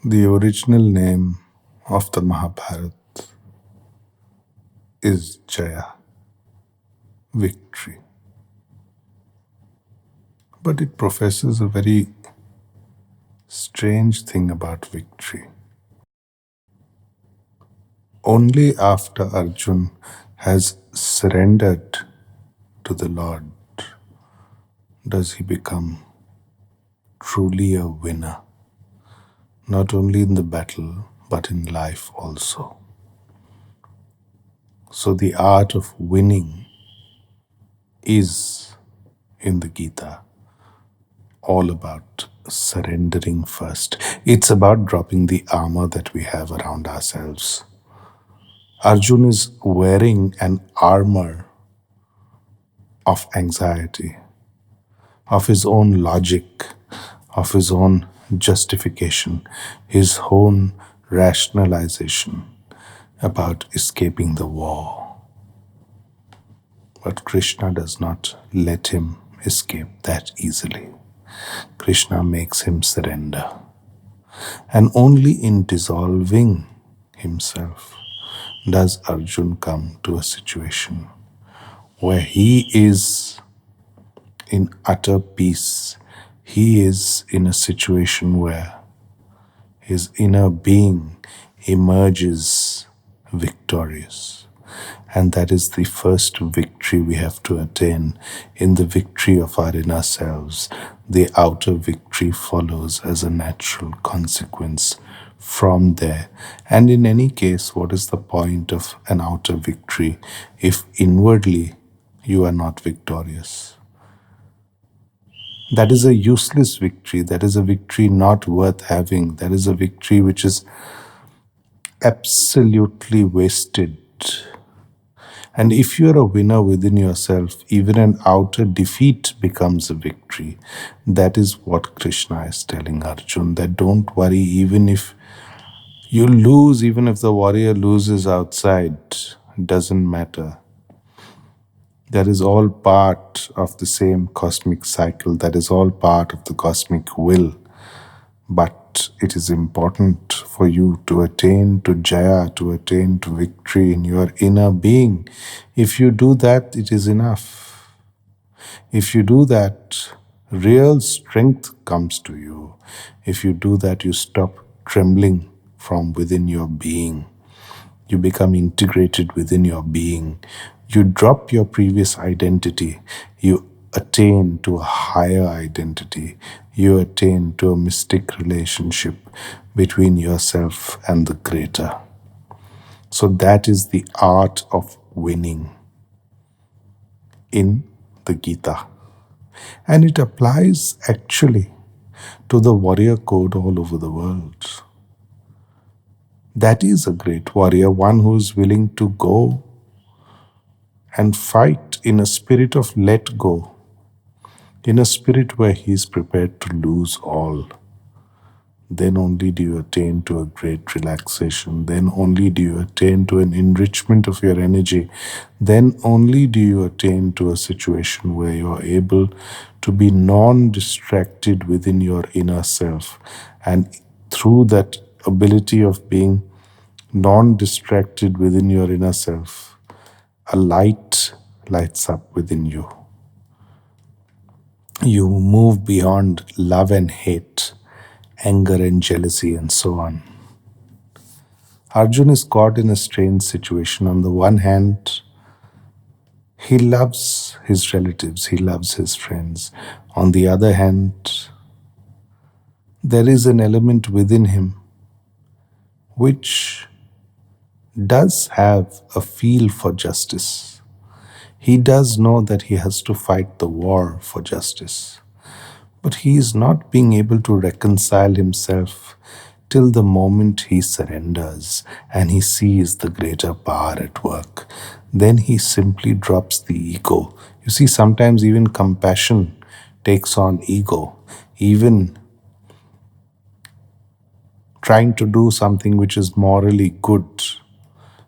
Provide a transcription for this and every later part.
The original name of the Mahabharata is Jaya, victory. But it professes a very strange thing about victory. Only after Arjun has surrendered to the Lord does he become truly a winner, not only in the battle but in life also. So, the art of winning is in the Gita all about surrendering first. It's about dropping the armor that we have around ourselves. Arjun is wearing an armor of anxiety, of his own logic, of his own justification, his own rationalization about escaping the war. But Krishna does not let him escape that easily. Krishna makes him surrender. And only in dissolving himself does Arjun come to a situation where he is in utter peace. He is in a situation where his inner being emerges victorious. And that is the first victory we have to attain. In the victory of our inner selves, the outer victory follows as a natural consequence from there. And in any case, what is the point of an outer victory if inwardly you are not victorious? That is a useless victory. That is a victory not worth having. That is a victory which is absolutely wasted. And if you're a winner within yourself, even an outer defeat becomes a victory. That is what Krishna is telling Arjun, that don't worry, even if you lose, even if the warrior loses outside, doesn't matter. That is all part of the same cosmic cycle. That is all part of the cosmic will. But it is important for you to attain to Jaya, to attain to victory in your inner being. If you do that, it is enough. If you do that, real strength comes to you. If you do that, you stop trembling from within your being. You become integrated within your being. You drop your previous identity. You attain to a higher identity. You attain to a mystic relationship between yourself and the Greater. So that is the art of winning in the Gita. And it applies actually to the warrior code all over the world. That is a great warrior, one who is willing to go and fight in a spirit of let go, in a spirit where he is prepared to lose all. Then only do you attain to a great relaxation. Then only do you attain to an enrichment of your energy. Then only do you attain to a situation where you are able to be non-distracted within your inner self. And through that ability of being non-distracted within your inner self, a light lights up within you. You move beyond love and hate, anger and jealousy, and so on. Arjun is caught in a strange situation. On the one hand, he loves his relatives, he loves his friends. On the other hand, there is an element within him which does have a feel for justice. He does know that he has to fight the war for justice. But he is not being able to reconcile himself till the moment he surrenders and he sees the greater power at work. Then he simply drops the ego. You see, sometimes even compassion takes on ego. Even trying to do something which is morally good.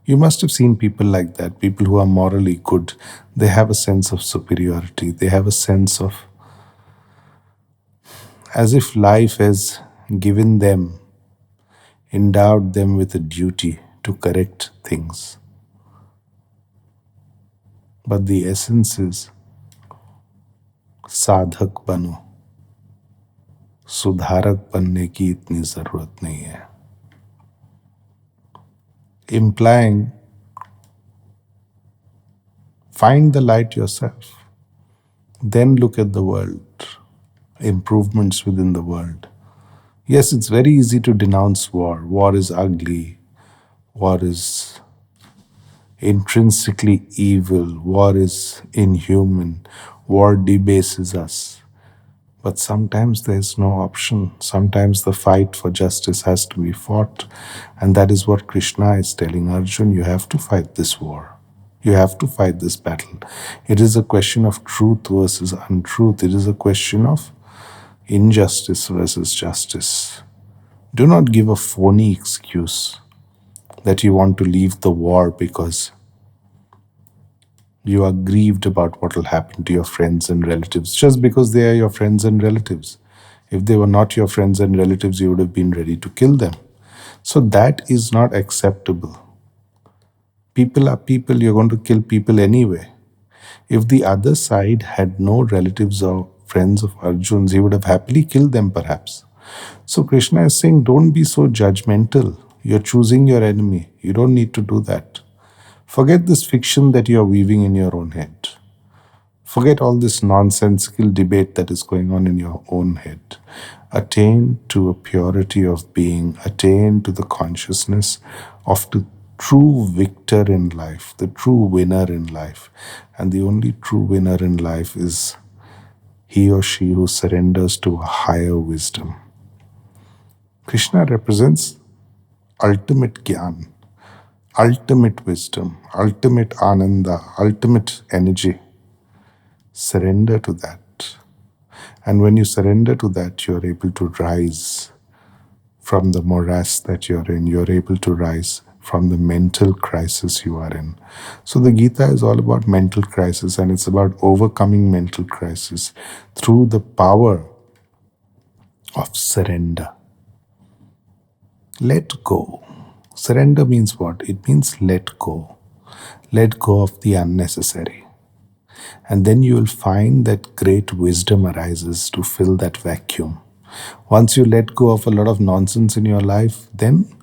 You must have seen people like that, people who are morally good. They have a sense of superiority. They have a sense of as if life has given them endowed them with a duty to correct things. But the essence is साधक बनो, सुधारक बनने की इतनी जरूरत नहीं है. Implying, find the light yourself. Then look at the world, improvements within the world. Yes, it's very easy to denounce war. War is ugly. War is intrinsically evil. War is inhuman. War debases us. But sometimes there's no option. Sometimes the fight for justice has to be fought. And that is what Krishna is telling Arjun. You have to fight this war. You have to fight this battle. It is a question of truth versus untruth. It is a question of injustice versus justice. Do not give a phony excuse that you want to leave the war because you are grieved about what will happen to your friends and relatives, just because they are your friends and relatives. If they were not your friends and relatives, you would have been ready to kill them. So that is not acceptable. People are people, you're going to kill people anyway. If the other side had no relatives or friends of Arjun's, he would have happily killed them perhaps. So Krishna is saying, don't be so judgmental. You're choosing your enemy. You don't need to do that. Forget this fiction that you're weaving in your own head. Forget all this nonsensical debate that is going on in your own head. Attain to a purity of being. Attain to the consciousness of the true victor in life, the true winner in life. And the only true winner in life is he or she who surrenders to a higher wisdom. Krishna represents ultimate Gyan, ultimate wisdom, ultimate Ananda, ultimate energy. Surrender to that. And when you surrender to that, you're able to rise from the morass that you're in. You're able to rise from the mental crisis you are in. So the Gita is all about mental crisis, and it's about overcoming mental crisis through the power of surrender. Let go. Surrender means what? It means let go. Let go of the unnecessary. And then you will find that great wisdom arises to fill that vacuum. Once you let go of a lot of nonsense in your life, then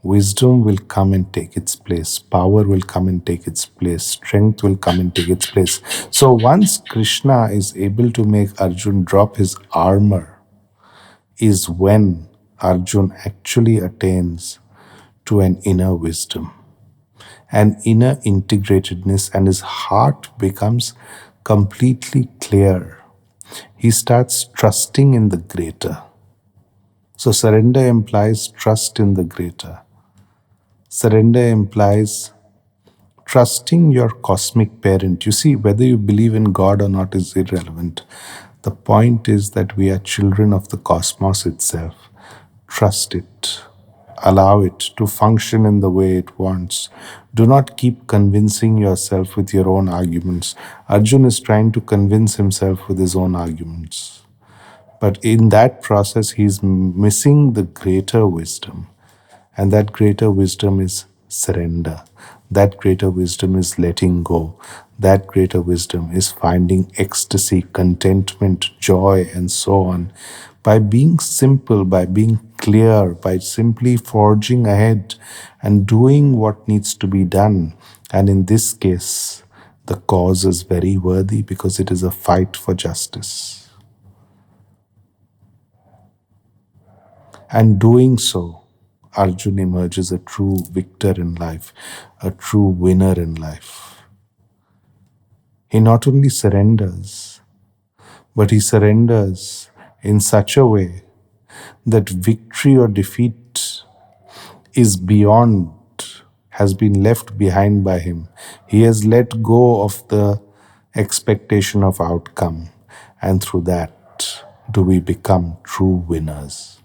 wisdom will come and take its place. Power will come and take its place. Strength will come and take its place. So once Krishna is able to make Arjun drop his armor, is when Arjun actually attains to an inner wisdom, an inner integratedness, and his heart becomes completely clear. He starts trusting in the greater. So surrender implies trust in the greater. Surrender implies trusting your cosmic parent. You see, whether you believe in God or not is irrelevant. The point is that we are children of the cosmos itself. Trust it. Allow it to function in the way it wants. Do not keep convincing yourself with your own arguments. Arjun is trying to convince himself with his own arguments. But in that process, he's missing the greater wisdom. And that greater wisdom is surrender. That greater wisdom is letting go. That greater wisdom is finding ecstasy, contentment, joy, and so on. By being simple, by being clear, by simply forging ahead and doing what needs to be done. And in this case, the cause is very worthy because it is a fight for justice. And doing so, Arjun emerges a true victor in life, a true winner in life. He not only surrenders, but he surrenders in such a way that victory or defeat is beyond, has been left behind by him. He has let go of the expectation of outcome, and through that do we become true winners.